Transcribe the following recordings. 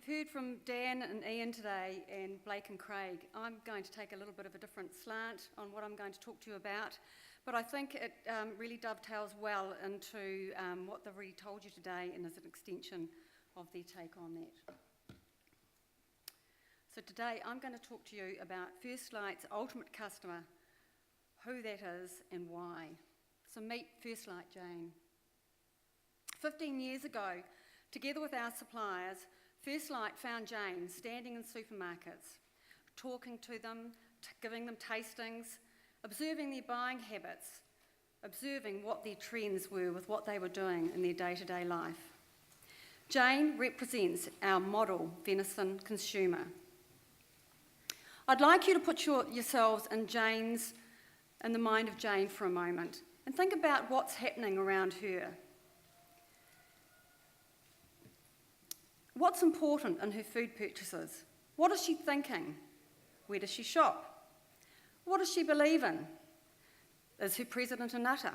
You've heard from Dan and Ian today, and Blake and Craig. I'm going to take a little bit of a different slant on what I'm going to talk to you about, but I think it really dovetails well into what they've already told you today, and is an extension of their take on that. So today I'm going to talk to you about Firstlight's ultimate customer, who that is and why. So meet Firstlight Jane. 15 years ago, together with our suppliers, Firstlight found Jane standing in supermarkets, talking to them, giving them tastings, observing their buying habits, observing what their trends were with what they were doing in their day-to-day life. Jane represents our model venison consumer. I'd like you to put yourselves in the mind of Jane for a moment and think about what's happening around her. What's important in her food purchases? What is she thinking? Where does she shop? What does she believe in? Is her president a nutter?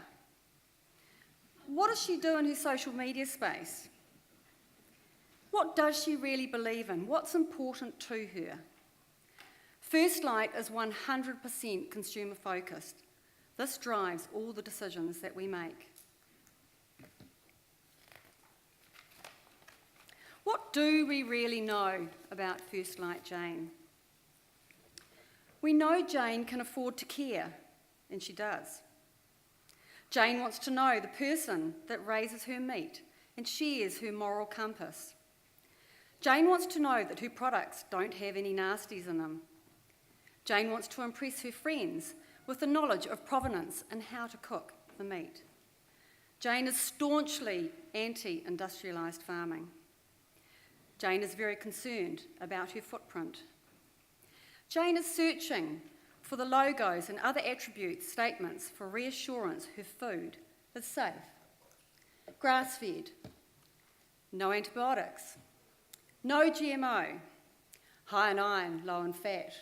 What does she do in her social media space? What does she really believe in? What's important to her? Firstlight is 100% consumer focused. This drives all the decisions that we make. What do we really know about Firstlight Jane? We know Jane can afford to care, and she does. Jane wants to know the person that raises her meat and shares her moral compass. Jane wants to know that her products don't have any nasties in them. Jane wants to impress her friends with the knowledge of provenance and how to cook the meat. Jane is staunchly anti-industrialised farming. Jane is very concerned about her footprint. Jane is searching for the logos and other attributes, statements for reassurance her food is safe, grass-fed, no antibiotics, no GMO, high in iron, low in fat.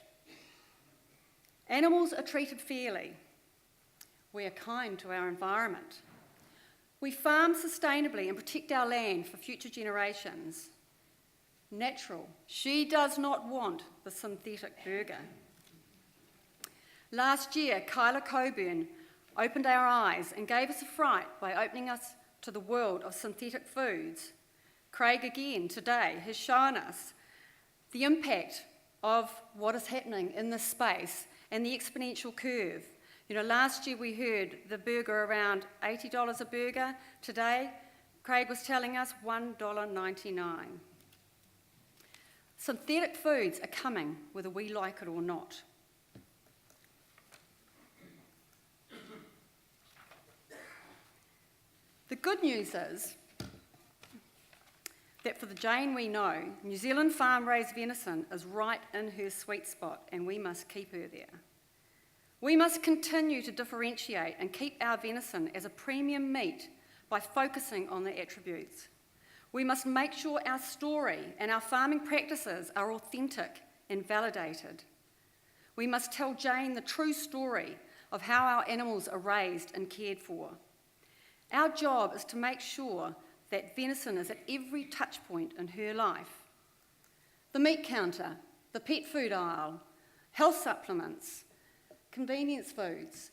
Animals are treated fairly. We are kind to our environment. We farm sustainably and protect our land for future generations. Natural. She does not want the synthetic burger. Last year, Kyla Coburn opened our eyes and gave us a fright by opening us to the world of synthetic foods. Craig again today has shown us the impact of what is happening in this space and the exponential curve. You know, last year we heard the burger around $80 a burger. Today, Craig was telling us $1.99. Synthetic foods are coming, whether we like it or not. The good news is that for the Jane we know, New Zealand farm-raised venison is right in her sweet spot, and we must keep her there. We must continue to differentiate and keep our venison as a premium meat by focusing on the attributes. We must make sure our story and our farming practices are authentic and validated. We must tell Jane the true story of how our animals are raised and cared for. Our job is to make sure that venison is at every touch point in her life. The meat counter, the pet food aisle, health supplements, convenience foods,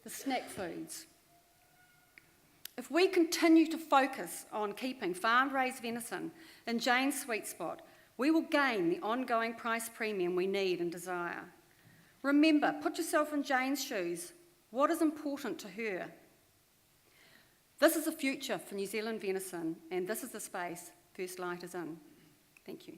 the snack foods. If we continue to focus on keeping farm-raised venison in Jane's sweet spot, we will gain the ongoing price premium we need and desire. Remember, put yourself in Jane's shoes. What is important to her? This is the future for New Zealand venison, and this is the space Firstlight is in. Thank you.